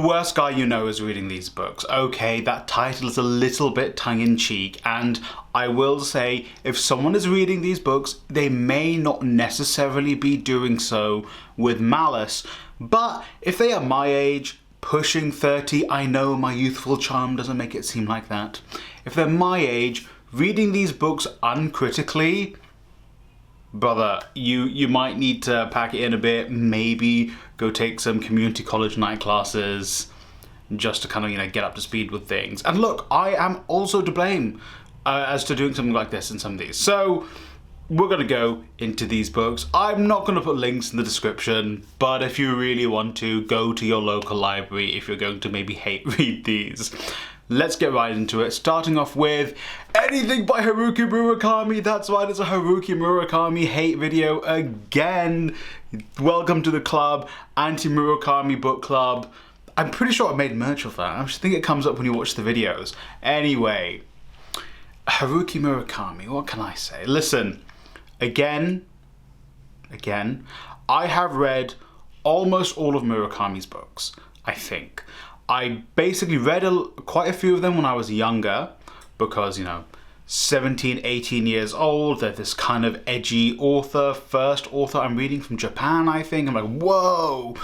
The worst guy you know is reading these books. Okay, that title is a little bit tongue-in-cheek, and I will say, if someone is reading these books, they may not necessarily be doing so with malice, but if they are my age, pushing 30, I know my youthful charm doesn't make it seem like that. If they're my age, reading these books uncritically, brother, you might need to pack it in a bit, maybe go take some community college night classes just to kind of, get up to speed with things. And look, I am also to blame as to doing something like this in some of these. So we're going to go into these books. I'm not going to put links in the description, but if you really want to, go to your local library if you're going to maybe hate read these. Let's get right into it, starting off with anything by Haruki Murakami. That's right, it's a Haruki Murakami hate video again. Welcome to the club, anti-Murakami book club. I'm pretty sure I made merch of that. I just think it comes up when you watch the videos. Anyway, Haruki Murakami, what can I say? Listen, again, I have read almost all of Murakami's books, I think. I basically read quite a few of them when I was younger because, 17, 18 years old, they're this kind of edgy author, first author I'm reading from Japan, I think. I'm like, whoa!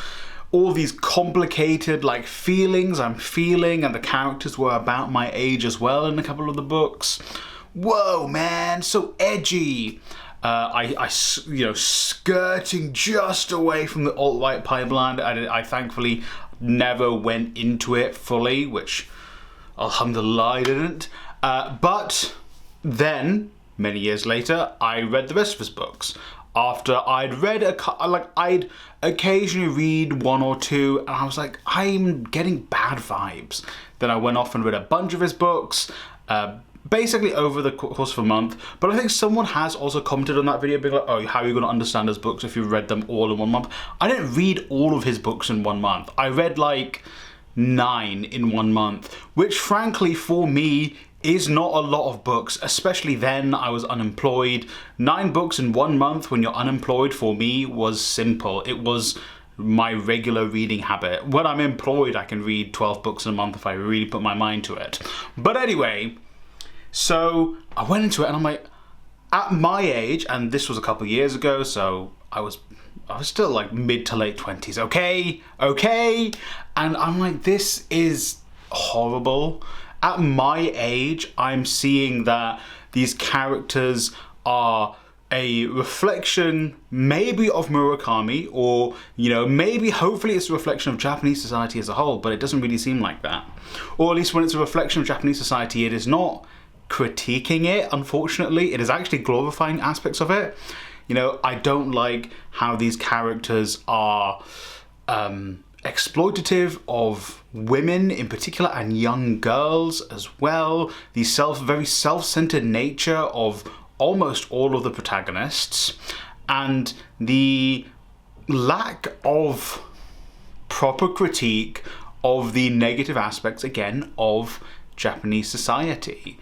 All these complicated, feelings I'm feeling, and the characters were about my age as well in a couple of the books. Whoa, man, so edgy! I skirting just away from the alt-right pipeline. I thankfully never went into it fully, which alhamdulillah I didn't. But then, many years later, I read the rest of his books. After I'd read I'd occasionally read one or two, and I was like, I'm getting bad vibes. Then I went off and read a bunch of his books, basically over the course of a month. But I think someone has also commented on that video being like, oh, how are you going to understand his books if you've read them all in 1 month? I didn't read all of his books in 1 month. I read 9 in 1 month, which frankly for me is not a lot of books, especially then I was unemployed. 9 books in 1 month when you're unemployed for me was simple. It was my regular reading habit. When I'm employed, I can read 12 books in a month if I really put my mind to it. But anyway, so I went into it and I'm like, at my age, and this was a couple of years ago, so I was still mid to late 20s, okay? And I'm like, this is horrible. At my age, I'm seeing that these characters are a reflection maybe of Murakami, or maybe hopefully it's a reflection of Japanese society as a whole, but it doesn't really seem like that. Or at least when it's a reflection of Japanese society, it is not critiquing it, unfortunately. It is actually glorifying aspects of it. I don't like how these characters are exploitative of women in particular, and young girls as well. The very self-centered nature of almost all of the protagonists, and the lack of proper critique of the negative aspects, again, of Japanese society.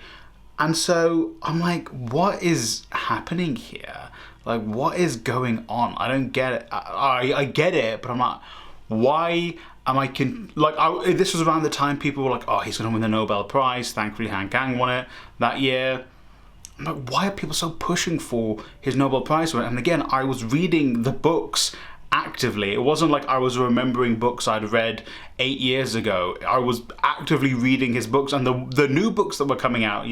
And so I'm like, what is happening here? What is going on? I don't get it. I get it, but I'm like, why am I this was around the time people were like, oh, he's going to win the Nobel Prize. Thankfully, Han Kang won it that year. I'm like, why are people so pushing for his Nobel Prize win? And again, I was reading the books actively. It wasn't like I was remembering books I'd read 8 years ago. I was actively reading his books, and the new books that were coming out,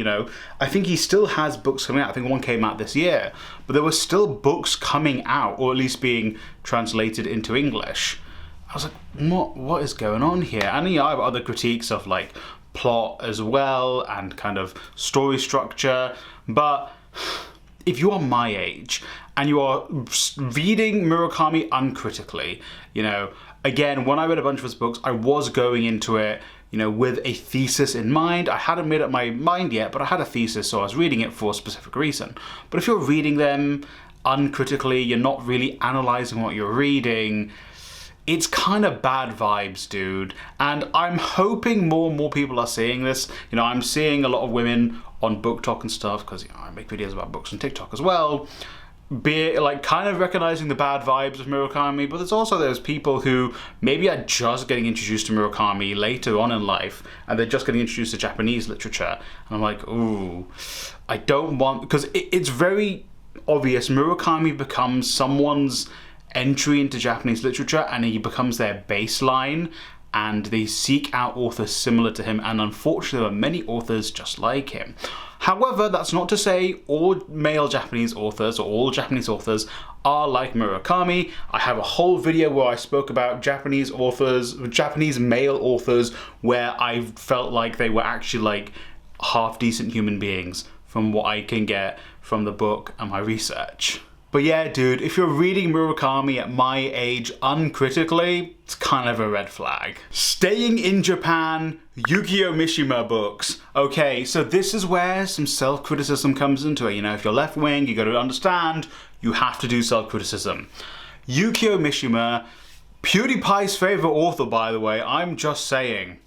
I think he still has books coming out. I think one came out this year, but there were still books coming out, or at least being translated into English. I was like, what is going on here? And I have other critiques of plot as well, and kind of story structure. But if you are my age and you are reading Murakami uncritically, again, when I read a bunch of his books, I was going into it, with a thesis in mind. I hadn't made up my mind yet, but I had a thesis, so I was reading it for a specific reason. But if you're reading them uncritically, you're not really analyzing what you're reading, it's kind of bad vibes, dude. And I'm hoping more and more people are seeing this. I'm seeing a lot of women on Book Talk and stuff, because I make videos about books on TikTok as well, be like kind of recognizing the bad vibes of Murakami, but there's also those people who maybe are just getting introduced to Murakami later on in life, and they're just getting introduced to Japanese literature, and I'm like, ooh, I don't want, because it's very obvious Murakami becomes someone's entry into Japanese literature, and he becomes their baseline, and they seek out authors similar to him, and unfortunately there are many authors just like him. However, that's not to say all male Japanese authors or all Japanese authors are like Murakami. I have a whole video where I spoke about Japanese authors, Japanese male authors, where I felt like they were actually like half-decent human beings from what I can get from the book and my research. But yeah, dude, if you're reading Murakami at my age uncritically, it's kind of a red flag. Staying in Japan, Yukio Mishima books. Okay, so this is where some self-criticism comes into it. You know, if you're left-wing, you got to understand, you have to do self-criticism. Yukio Mishima, PewDiePie's favorite author, by the way, I'm just saying.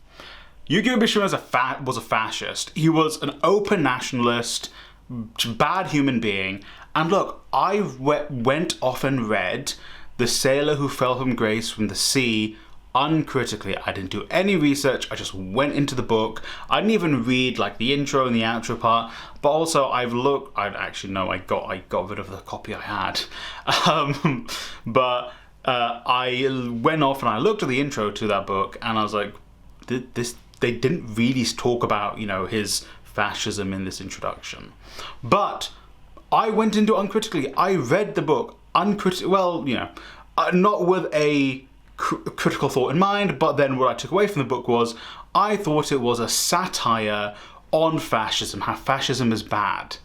Yukio Mishima was a fascist. He was an open nationalist, bad human being. And look, I went off and read The Sailor Who Fell from Grace from the Sea uncritically. I didn't do any research, I just went into the book. I didn't even read like the intro and the outro part, but also I got rid of the copy I had. But I went off and I looked at the intro to that book, and I was like, they didn't really talk about, you know, his fascism in this introduction. But I went into it uncritically. I read the book uncritically, well, you know, not with a critical thought in mind, but then what I took away from the book was I thought it was a satire on fascism, how fascism is bad,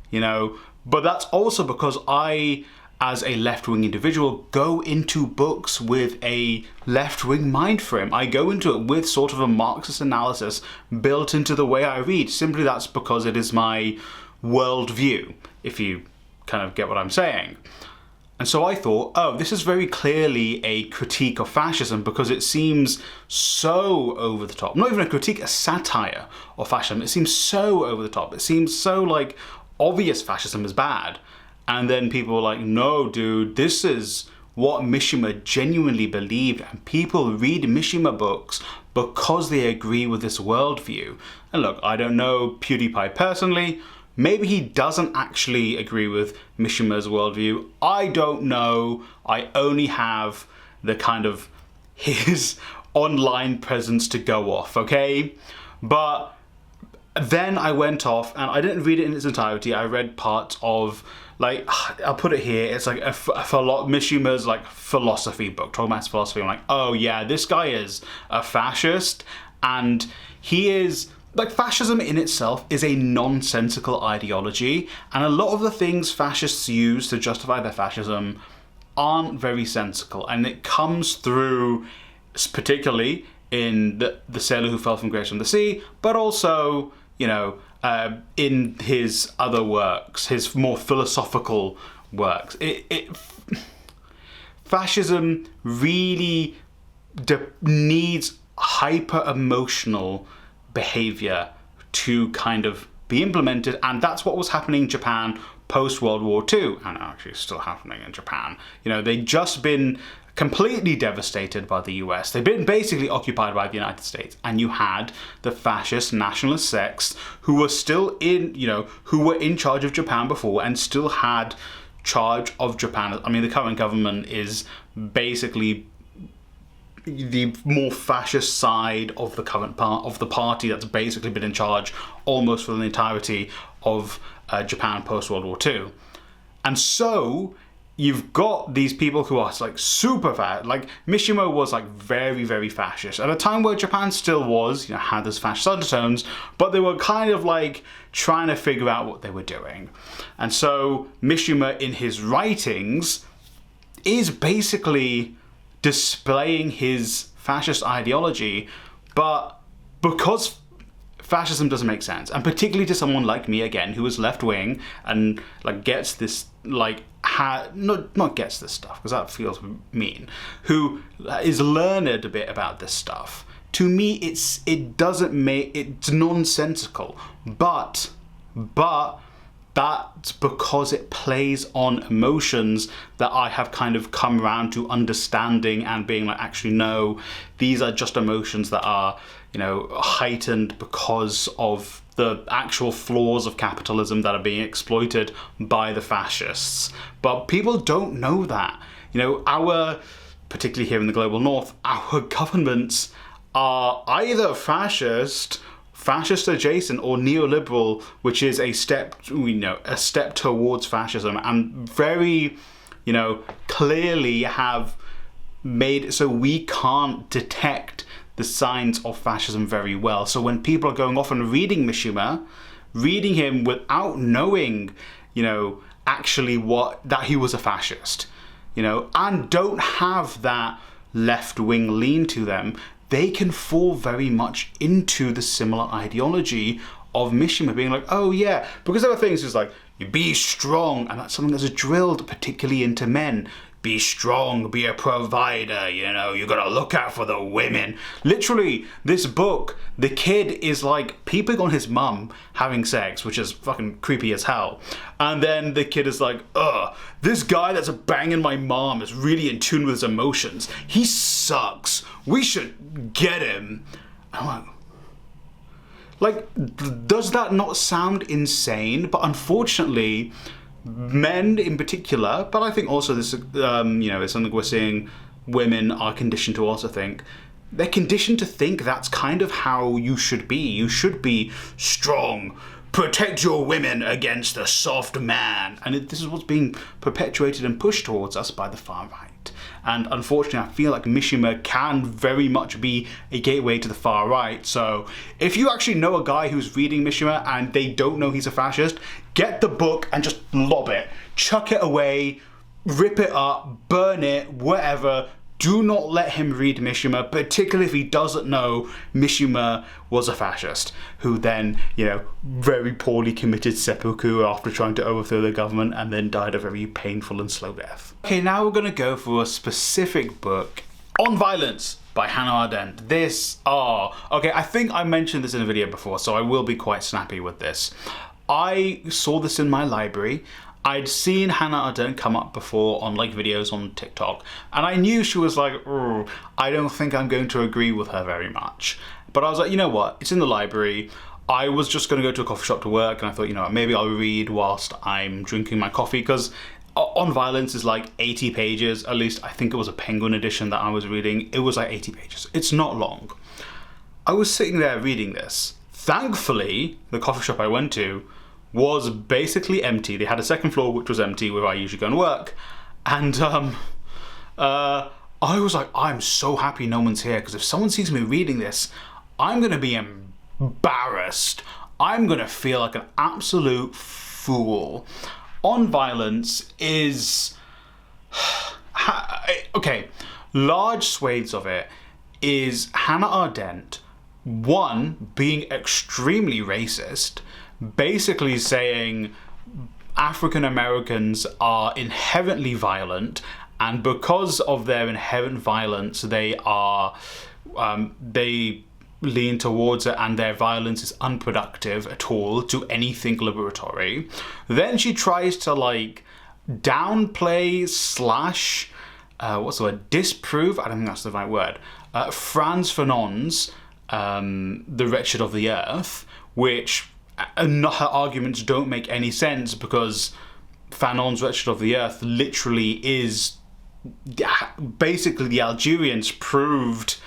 you know. But that's also because I, as a left-wing individual, go into books with a left-wing mind frame. I go into it with sort of a Marxist analysis built into the way I read. Simply that's because it is my worldview, if you kind of get what I'm saying. And so I thought, oh, this is very clearly a critique of fascism because it seems so over the top. Not even a critique, a satire of fascism. It seems so over the top. It seems so like obvious fascism is bad. And then people were like, no, dude, this is what Mishima genuinely believed. And people read Mishima books because they agree with this worldview. And look, I don't know PewDiePie personally. Maybe he doesn't actually agree with Mishima's worldview. I don't know. I only have the kind of his online presence to go off, okay? But then I went off and I didn't read it in its entirety. I read parts of, like, I'll put it here. It's like Mishima's like philosophy book, talking about his philosophy. I'm like, oh yeah, this guy is a fascist, and he is. Like, fascism in itself is a nonsensical ideology, and a lot of the things fascists use to justify their fascism aren't very sensical, and it comes through particularly in the Sailor Who Fell from Grace from the Sea, but also, you know, in his other works, his more philosophical works. Fascism really needs hyper-emotional behavior to kind of be implemented, and that's what was happening in Japan post-World War II, and actually still happening in Japan. You know, they'd just been completely devastated by the US. They'd been basically occupied by the United States, and you had the fascist nationalist sects who were still in, you know, who were in charge of Japan before and still had charge of Japan. I mean, the current government is basically the more fascist side of the current part of the party that's basically been in charge almost for the entirety of Japan post-World War II. And so you've got these people who are like super fat. Like Mishima was like very, very fascist at a time where Japan still was, you know, had those fascist undertones, but they were kind of like trying to figure out what they were doing. And so Mishima in his writings is basically displaying his fascist ideology, but because fascism doesn't make sense, and particularly to someone like me, again, who is left-wing and like gets this, like, not gets this stuff, because that feels mean, who is learned a bit about this stuff, to me it's nonsensical, but that's because it plays on emotions that I have kind of come around to understanding and being like, actually, no, these are just emotions that are, you know, heightened because of the actual flaws of capitalism that are being exploited by the fascists. But people don't know that. You know, particularly here in the global north, our governments are either fascist adjacent, or neoliberal, which is a step towards fascism, and very, you know, clearly have made it so we can't detect the signs of fascism very well. So when people are going off and reading Mishima, reading him without knowing, you know, actually that he was a fascist, you know, and don't have that left-wing lean to them, they can fall very much into the similar ideology of Mishima, being like, oh yeah, because there are things just like, you be strong, and that's something that's drilled particularly into men. Be strong, be a provider, you know, you gotta look out for the women. Literally, this book, the kid is like peeping on his mum having sex, which is fucking creepy as hell. And then the kid is like, ugh, this guy that's banging my mom is really in tune with his emotions. He sucks. We should get him. I'm like, does that not sound insane? But unfortunately, men in particular, but I think also this, you know, it's something we're seeing women are conditioned to also think. They're conditioned to think that's kind of how you should be. You should be strong, protect your women against the soft man. And this is what's being perpetuated and pushed towards us by the far right. And unfortunately, I feel like Mishima can very much be a gateway to the far right. So if you actually know a guy who's reading Mishima and they don't know he's a fascist, get the book and just lob it. Chuck it away, rip it up, burn it, whatever. Do not let him read Mishima, particularly if he doesn't know Mishima was a fascist, who then, you know, very poorly committed seppuku after trying to overthrow the government and then died a very painful and slow death. Okay, now we're going to go for a specific book, On Violence by Hannah Arendt. Okay, I think I mentioned this in a video before, so I will be quite snappy with this. I saw this in my library. I'd seen Hannah Arendt come up before on like videos on TikTok, and I knew she was like, I don't think I'm going to agree with her very much. But I was like, you know what, it's in the library. I was just going to go to a coffee shop to work, and I thought, you know, maybe I'll read whilst I'm drinking my coffee, because On Violence is like 80 pages, at least I think it was a Penguin edition that I was reading. It was like 80 pages. It's not long. I was sitting there reading this. Thankfully, the coffee shop I went to was basically empty. They had a second floor which was empty where I usually go and work, and I was like, I'm so happy no one's here, because if someone sees me reading this, I'm gonna be embarrassed. I'm gonna feel like an absolute fool. On Violence is okay, large swathes of it is Hannah Arendt, one, being extremely racist, basically saying African Americans are inherently violent, and because of their inherent violence, they lean towards it, and their violence is unproductive at all to anything liberatory. Then she tries to like downplay slash disprove, I don't think that's the right word, Franz Fanon's The Wretched of the Earth, which her arguments don't make any sense, because Fanon's Wretched of the Earth literally is basically the Algerians proved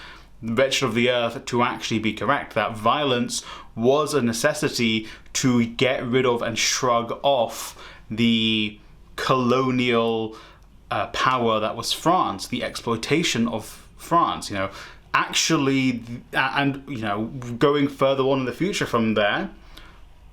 Wretched of the Earth to actually be correct, that violence was a necessity to get rid of and shrug off the colonial power that was France, the exploitation of France, you know. Actually, and you know, going further on in the future from there,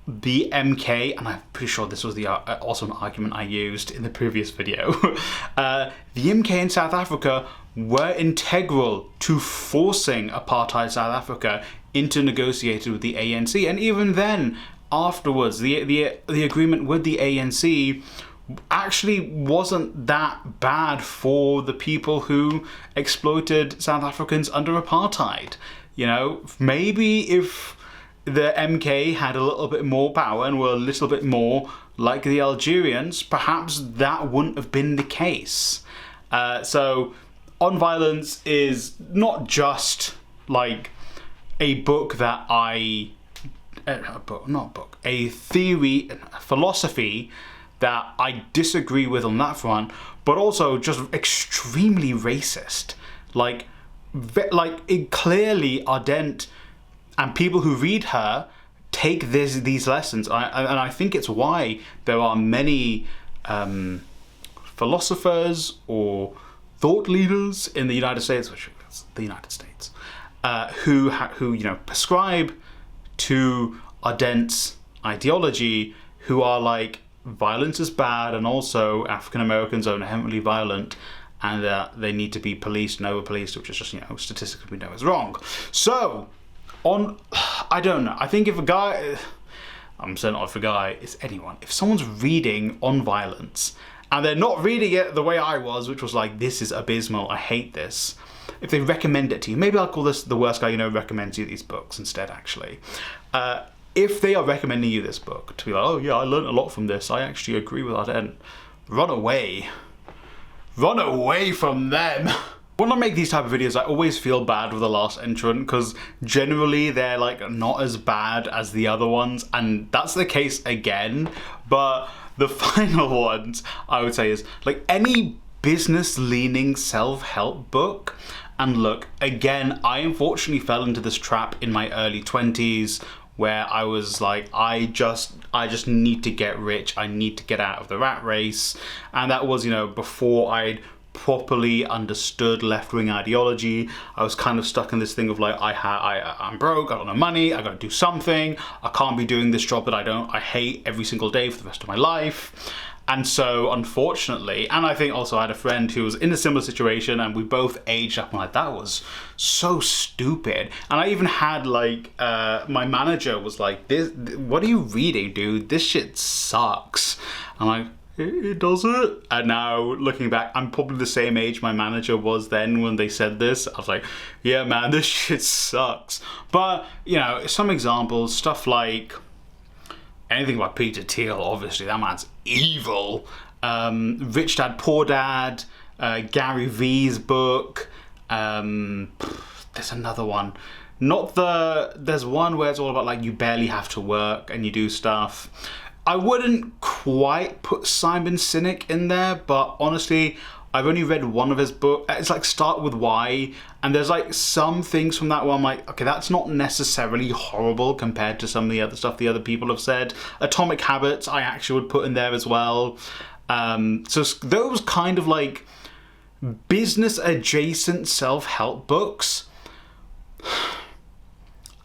the MK, and I'm pretty sure this was the awesome argument I used in the previous video, the MK in South Africa were integral to forcing apartheid South Africa into negotiating with the ANC, and even then, afterwards, the agreement with the ANC actually wasn't that bad for the people who exploited South Africans under apartheid. You know, maybe if the MK had a little bit more power and were a little bit more like the Algerians, perhaps that wouldn't have been the case. So On Violence is not just like a book that a theory, a philosophy that I disagree with on that front, but also just extremely racist. Like it clearly Arendt and people who read her take these lessons, and I think it's why there are many philosophers or thought leaders in the United States, which is the United States, who prescribe to Arendt's ideology, who are like, violence is bad, and also African Americans are inherently violent, and they need to be policed and over-policed, which is just, statistically we know is wrong. So, I don't know. I think if a guy, I'm saying not if a guy, it's anyone. If someone's reading On Violence, and they're not reading it the way I was, which was like, this is abysmal, I hate this. If they recommend it to you, maybe I'll call this the worst guy recommends you these books instead, actually. If they are recommending you this book, to be like, oh yeah, I learned a lot from this, I actually agree with that, run away. Run away from them. When I make these type of videos, I always feel bad with the last entrant, because generally they're like not as bad as the other ones, and that's the case again. But the final ones, I would say, is like any business-leaning self-help book. And look, again, I unfortunately fell into this trap in my early 20s, where I was like, I just need to get rich, I need to get out of the rat race. And that was, before I'd properly understood left-wing ideology. I was kind of stuck in this thing of like, I'm broke, I don't have money, I gotta do something, I can't be doing this job that I hate every single day for the rest of my life. And so, unfortunately, and I think also I had a friend who was in a similar situation, and we both aged up and like, that was so stupid. And I even had like, my manager was like, what are you reading, dude? This shit sucks. I'm like, it doesn't. And now, looking back, I'm probably the same age my manager was then when they said this. I was like, yeah, man, this shit sucks. But, some examples, stuff like anything about Peter Thiel, obviously, that man's evil. Rich Dad, Poor Dad, Gary Vee's book. There's another one. There's one where it's all about like, you barely have to work and you do stuff. I wouldn't quite put Simon Sinek in there, but honestly, I've only read one of his books. It's like Start With Why, and there's like some things from that one I'm like, okay, that's not necessarily horrible compared to some of the other stuff the other people have said. Atomic Habits, I actually would put in there as well. So those kind of like business-adjacent self-help books.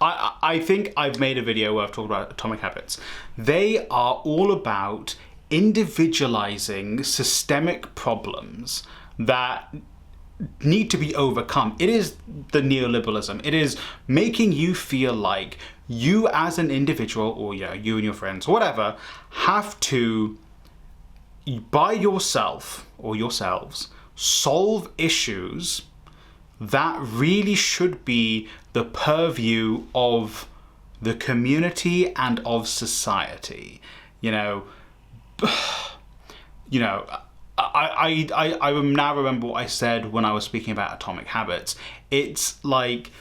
I think I've made a video where I've talked about Atomic Habits. They are all about individualizing systemic problems that need to be overcome. It is the neoliberalism. It is making you feel like you as an individual, or you and your friends, whatever, have to, by yourself or yourselves, solve issues that really should be the purview of the community and of society. I now remember what I said when I was speaking about Atomic Habits. It's like,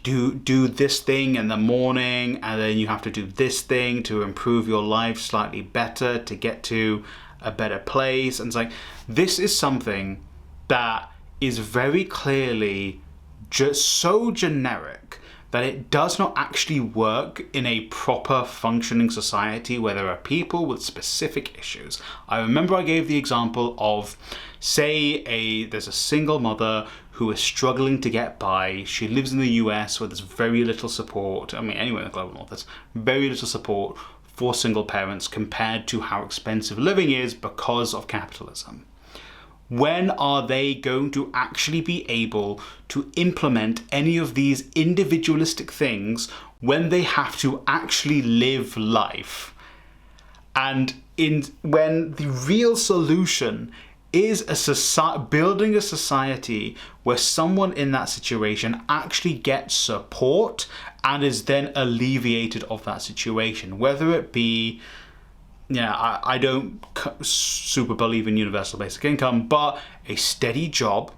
you do this thing in the morning, and then you have to do this thing to improve your life slightly better, to get to a better place. And it's like, this is something that is very clearly just so generic that it does not actually work in a proper functioning society where there are people with specific issues. I remember I gave the example of, say, there's a single mother who is struggling to get by. She lives in the US where there's very little support. Anywhere in the global north, there's very little support for single parents compared to how expensive living is because of capitalism. When are they going to actually be able to implement any of these individualistic things when they have to actually live life? And when the real solution is building a society where someone in that situation actually gets support and is then alleviated of that situation, whether it be I don't super believe in universal basic income, but a steady job,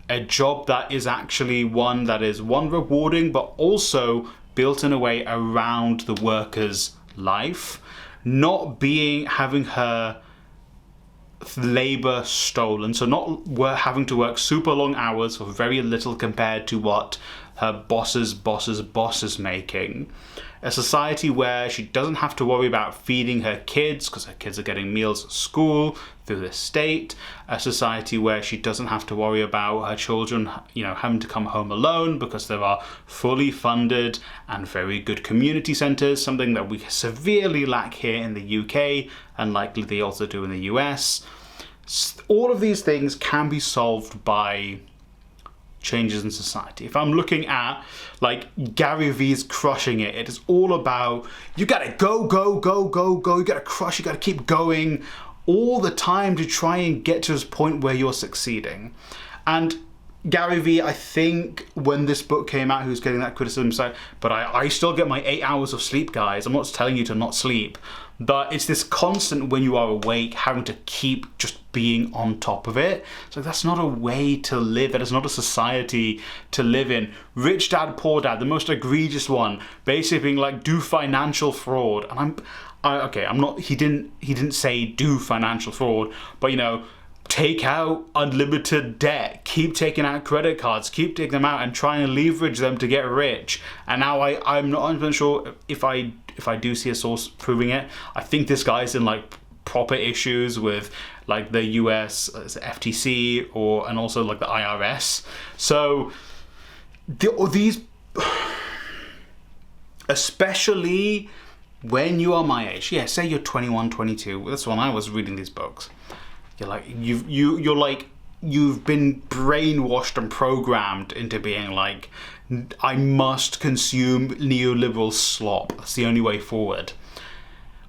a job that is actually one that is rewarding, but also built in a way around the worker's life, not having her labor stolen, so not having to work super long hours for very little compared to what her boss's boss is making. A society where she doesn't have to worry about feeding her kids because her kids are getting meals at school through the state. A society where she doesn't have to worry about her children, having to come home alone because there are fully funded and very good community centres, something that we severely lack here in the UK and likely they also do in the US. All of these things can be solved by changes in society. If I'm looking at Gary Vee's Crushing It, it is all about you gotta go, you gotta crush, you gotta keep going all the time to try and get to this point where you're succeeding. And Gary Vee, I think when this book came out, he was getting that criticism, but I still get my 8 hours of sleep, guys. I'm not telling you to not sleep, but it's this constant when you are awake, having to keep just being on top of it. So that's not a way to live. That is not a society to live in. Rich Dad, Poor Dad, the most egregious one, basically being do financial fraud. And I'm not, he didn't say do financial fraud, but take out unlimited debt, keep taking out credit cards, keep taking them out and try and leverage them to get rich. And now I'm not 100% sure if I do see a source proving it. I think this guy's in proper issues with the US FTC and also the IRS. So these, especially when you are my age, say you're 21, 22. That's when I was reading these books. You've been brainwashed and programmed into being I must consume neoliberal slop. That's the only way forward.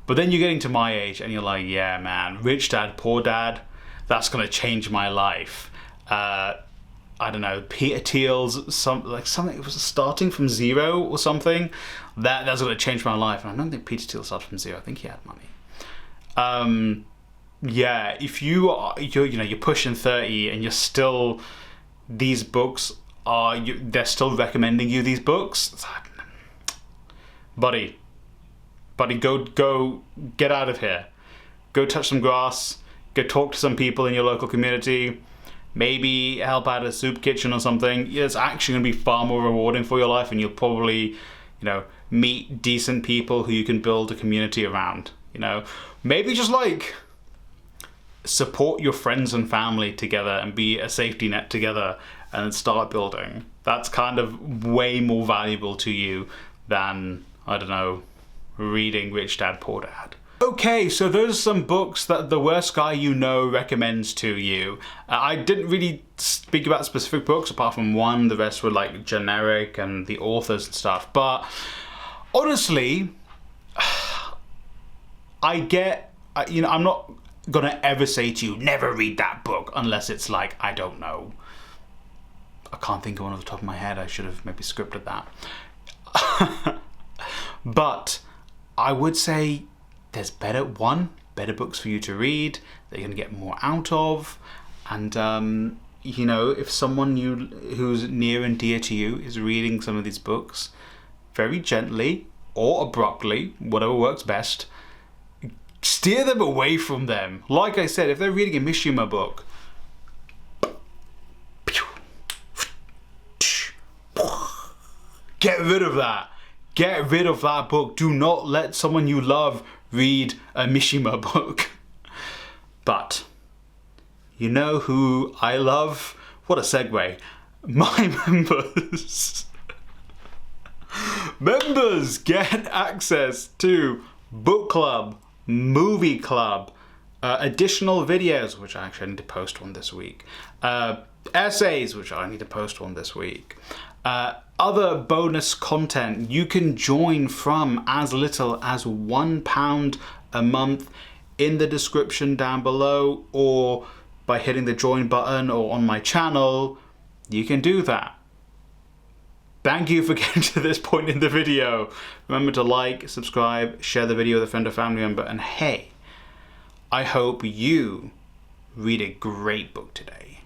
But then you're getting to my age and you're yeah, man, Rich Dad, Poor Dad, that's gonna change my life. I don't know, Peter Thiel's something. It was starting from zero or something. That's gonna change my life. And I don't think Peter Thiel started from zero. I think he had money. Yeah, if you're pushing 30 and you're still, these books they're still recommending you these books. It's buddy, go get out of here. Go touch some grass. Go talk to some people in your local community. Maybe help out at a soup kitchen or something. It's actually going to be far more rewarding for your life, and you'll probably, meet decent people who you can build a community around. Maybe just support your friends and family together and be a safety net together and start building. That's kind of way more valuable to you than, I don't know, reading Rich Dad, Poor Dad. Okay, so those are some books that the worst guy you know recommends to you. I didn't really speak about specific books apart from one. The rest were generic and the authors and stuff. But honestly, I'm not gonna ever say to you, never read that book unless it's I don't know. I can't think of one off the top of my head. I should have maybe scripted that. But I would say there's better books for you to read that you're gonna get more out of. And if someone who's near and dear to you is reading some of these books, very gently or abruptly, whatever works best, steer them away from them. Like I said, if they're reading a Mishima book, get rid of that. Get rid of that book. Do not let someone you love read a Mishima book. But you know who I love? What a segue. My members. Members get access to book club, movie club, additional videos, which I actually need to post one this week, essays, which I need to post one this week, other bonus content. You can join from as little as £1 a month in the description down below, or by hitting the join button, or on my channel. You can do that. Thank you for getting to this point in the video. Remember to like, subscribe, share the video with a friend or family member, and hey, I hope you read a great book today.